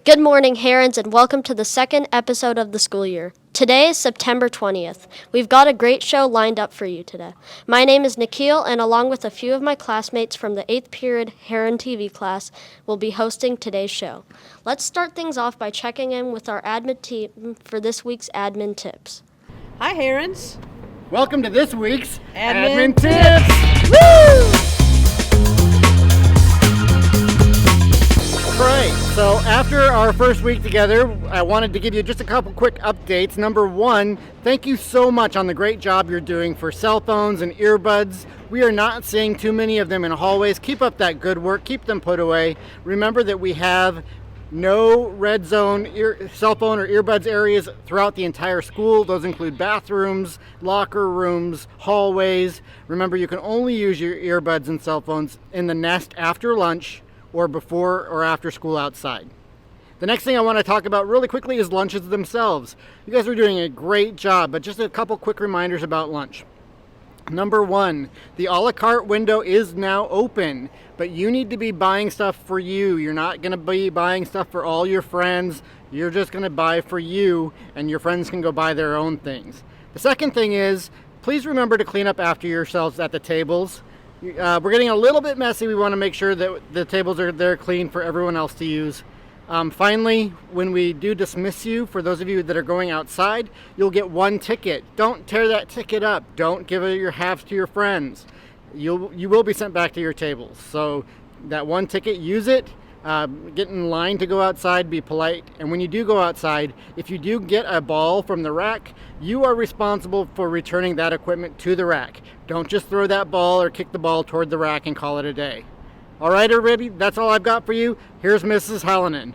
Good morning, Herons, and welcome to the second episode of the school year. Today is September 20th. We've got a great show lined up for you today. My name is Nikhil, and along with a few of my classmates from the 8th period Heron TV class, we'll be hosting today's show. Let's start things off by checking in with our admin team for this week's admin tips. Hi, Herons. Welcome to this week's Admin Tips. Woo! Right, so after our first week together, I wanted to give you just a couple quick updates. Number one, thank you so much on the great job you're doing for cell phones and earbuds. We are not seeing too many of them in hallways. Keep up that good work. Keep them put away. Remember that we have no red zone cell phone or earbuds areas throughout the entire school. Those include bathrooms, locker rooms, hallways. Remember, you can only use your earbuds and cell phones in the nest after lunch or before or after school outside. The next thing I want to talk about really quickly is lunches themselves. You guys are doing a great job, but just a couple quick reminders about lunch. Number one, the a la carte window is now open, but you need to be buying stuff for you. You're not going to be buying stuff for all your friends. You're just going to buy for you, and your friends can go buy their own things. The second thing is, please remember to clean up after yourselves at the tables. We're getting a little bit messy. We want to make sure that the tables are there clean for everyone else to use. Finally, when we do dismiss you, for those of you that are going outside, you'll get one ticket. Don't tear that ticket up. Don't give your halves to your friends. You will be sent back to your tables. So that one ticket, use it. Get in line to go outside, be polite. And when you do go outside, if you do get a ball from the rack, you are responsible for returning that equipment to the rack. Don't just throw that ball or kick the ball toward the rack and call it a day. All right, everybody, that's all I've got for you. Here's Mrs. Hallinan.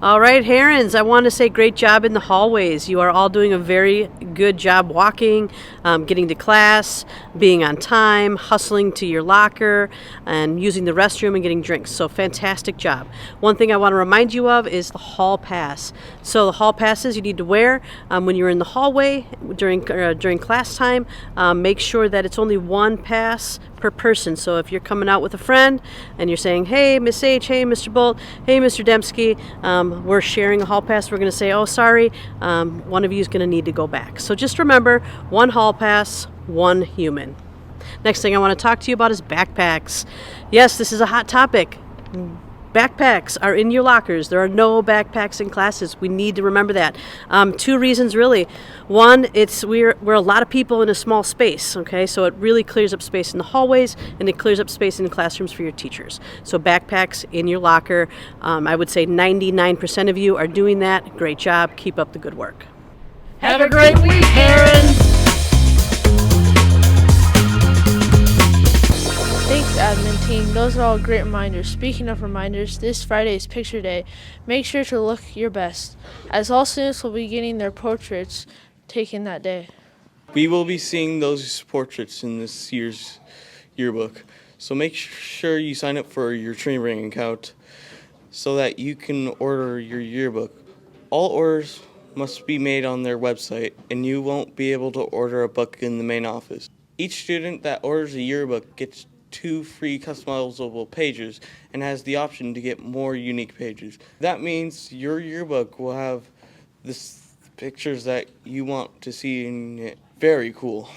All right, Herons, I want to say great job in the hallways. You are all doing a very good job walking, getting to class, being on time, hustling to your locker, and using the restroom and getting drinks. So fantastic job. One thing I want to remind you of is the hall pass. So the hall passes you need to wear when you're in the hallway during class time. Make sure that it's only one pass per person. So if you're coming out with a friend and you're saying, hey, Miss H, hey, Mr. Bolt, hey, Mr. Dembski, we're sharing a hall pass, we're going to say, oh, sorry, one of you is going to need to go back. So just remember, one hall pass, one human. Next thing I want to talk to you about is backpacks. Yes, this is a hot topic. Backpacks are in your lockers. There are no backpacks in classes. We need to remember that. Two reasons, really. One, we're a lot of people in a small space, okay? So it really clears up space in the hallways, and it clears up space in the classrooms for your teachers. So backpacks in your locker. I would say 99% of you are doing that. Great job. Keep up the good work. Have a great week, Herons! Thanks, admin team. Those are all great reminders. Speaking of reminders, this Friday is picture day. Make sure to look your best, as all students will be getting their portraits taken that day. We will be seeing those portraits in this year's yearbook, so make sure you sign up for your tree ring account so that you can order your yearbook. All orders must be made on their website, and you won't be able to order a book in the main office. Each student that orders a yearbook gets 2 free customizable pages and has the option to get more unique pages. That means your yearbook will have the pictures that you want to see in it. Very cool.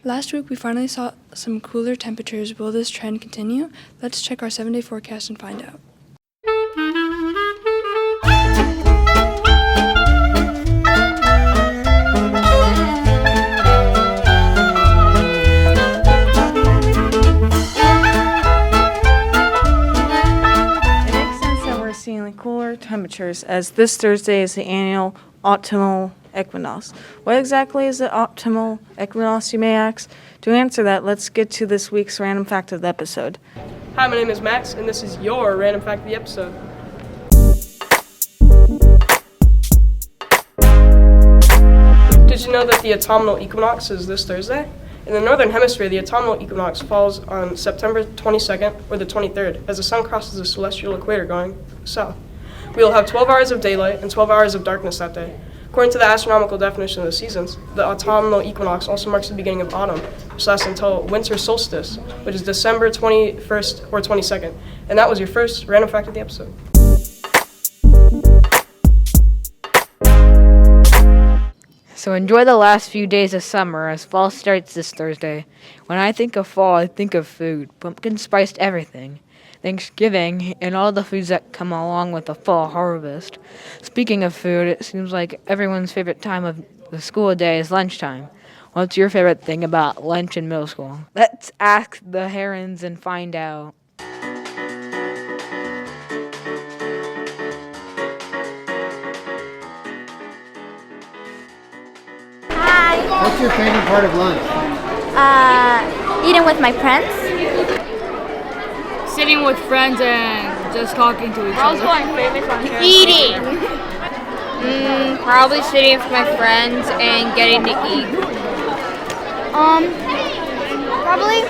Last week we finally saw some cooler temperatures. Will this trend continue? Let's check our 7-day forecast and find out. Cooler temperatures, as this Thursday is the annual autumnal equinox. What exactly is the autumnal equinox, you may ask? To answer that, let's get to this week's random fact of the episode. Hi, my name is Max, and this is your random fact of the episode. Did you know that the autumnal equinox is this Thursday? In the northern hemisphere, the autumnal equinox falls on September 22nd or the 23rd as the sun crosses the celestial equator going south. We will have 12 hours of daylight and 12 hours of darkness that day. According to the astronomical definition of the seasons, the autumnal equinox also marks the beginning of autumn, which lasts until winter solstice, which is December 21st or 22nd. And that was your first random fact of the episode. So enjoy the last few days of summer as fall starts this Thursday. When I think of fall, I think of food, pumpkin spiced everything. Thanksgiving, and all the foods that come along with the fall harvest. Speaking of food, it seems like everyone's favorite time of the school day is lunchtime. What's your favorite thing about lunch in middle school? Let's ask the Herons and find out. What's your favorite part of lunch? Eating with my friends. Sitting with friends and just talking to each other. Eating. Probably sitting with my friends and getting to eat. Probably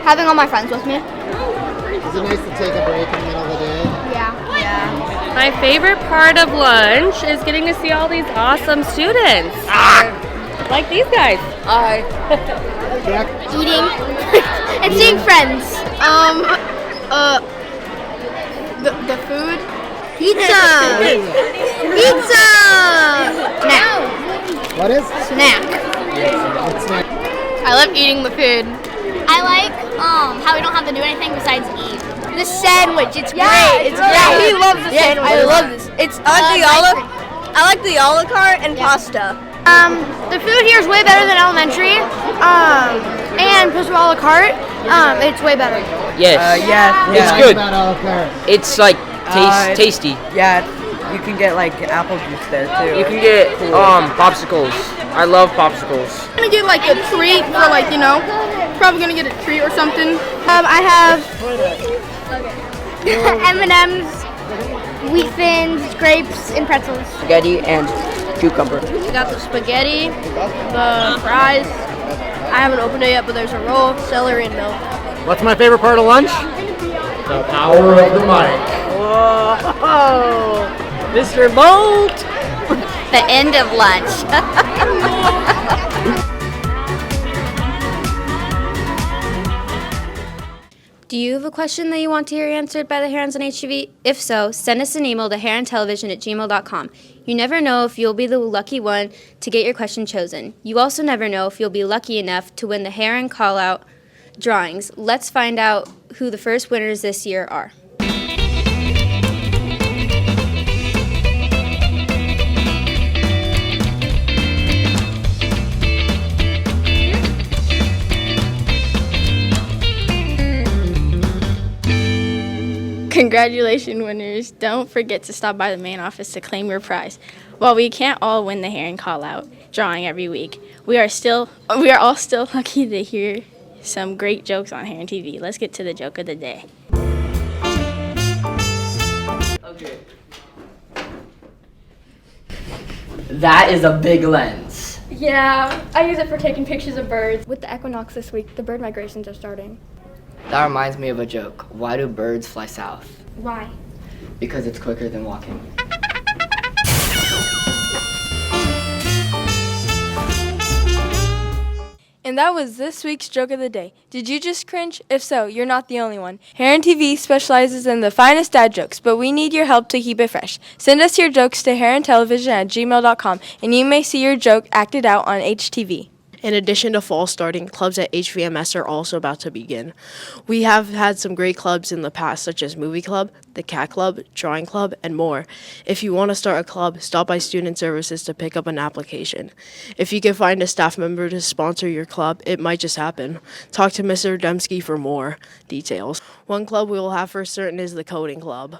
having all my friends with me. Is it nice to take a break in the middle of the day? Yeah. My favorite part of lunch is getting to see all these awesome students. Like these guys. Jack? Eating and seeing friends. The food. Pizza. Pizza. Snack. What is? Snack. What's snack? I love eating the food. I like how we don't have to do anything besides eat. The sandwich, it's great. It's great. He loves the sandwich. I love this. I like the Olive carte and pasta. The food here is way better than elementary. And because of a la carte, it's way better. Yes. It's Talk good. about Olive Garden. It's like tasty. Yeah, you can get like apple juice there too. You can get popsicles. I love popsicles. I'm gonna get like a treat for probably gonna get a treat or something. I have M&M's, wheat thins, grapes, and pretzels. Spaghetti and cucumber. We got the spaghetti, the fries. I haven't opened it yet, but there's a roll, celery, and milk. What's my favorite part of lunch? The power of the mic. Whoa! Mr. Bolt! The end of lunch. Do you have a question that you want to hear answered by the Herons on HTV? If so, send us an email to herontelevision@gmail.com. You never know if you'll be the lucky one to get your question chosen. You also never know if you'll be lucky enough to win the Heron Call-Out drawings. Let's find out who the first winners this year are. Congratulations, winners. Don't forget to stop by the main office to claim your prize. While we can't all win the Heron Call-Out drawing every week, we are all still lucky to hear some great jokes on Heron TV. Let's get to the joke of the day. Okay. That is a big lens. Yeah, I use it for taking pictures of birds. With the equinox this week, the bird migrations are starting. That reminds me of a joke. Why do birds fly south? Why? Because it's quicker than walking. And that was this week's Joke of the Day. Did you just cringe? If so, you're not the only one. Heron TV specializes in the finest dad jokes, but we need your help to keep it fresh. Send us your jokes to herontelevision@gmail.com, and you may see your joke acted out on HTV. In addition to fall starting, clubs at HVMS are also about to begin. We have had some great clubs in the past, such as Movie Club, the Cat Club, Drawing Club, and more. If you want to start a club, stop by Student Services to pick up an application. If you can find a staff member to sponsor your club, it might just happen. Talk to Mr. Dembski for more details. One club we will have for certain is the Coding Club.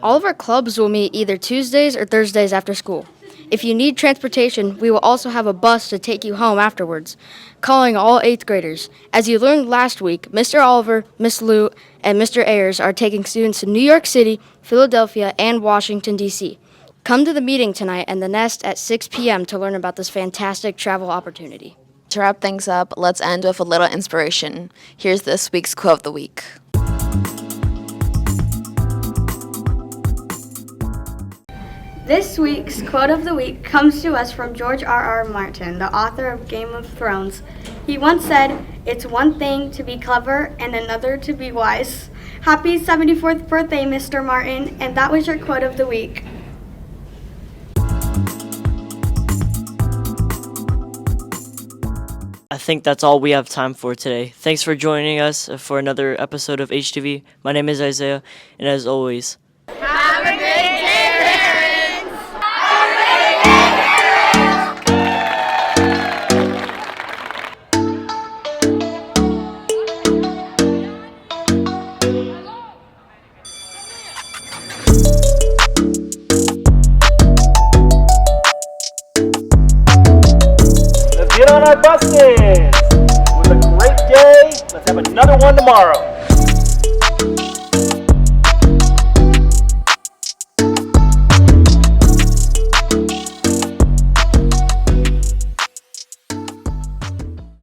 All of our clubs will meet either Tuesdays or Thursdays after school. If you need transportation, we will also have a bus to take you home afterwards. Calling all 8th graders. As you learned last week, Mr. Oliver, Miss Lute, and Mr. Ayers are taking students to New York City, Philadelphia, and Washington, D.C. Come to the meeting tonight and the Nest at 6 p.m. to learn about this fantastic travel opportunity. To wrap things up, let's end with a little inspiration. Here's this week's quote of the week. This week's quote of the week comes to us from George R.R. Martin, the author of Game of Thrones. He once said, "It's one thing to be clever and another to be wise." Happy 74th birthday, Mr. Martin, and that was your quote of the week. I think that's all we have time for today. Thanks for joining us for another episode of HTV. My name is Isaiah, and as always, Have a great day, Herons! Let's get on our buses. It was a great day. Let's have another one tomorrow.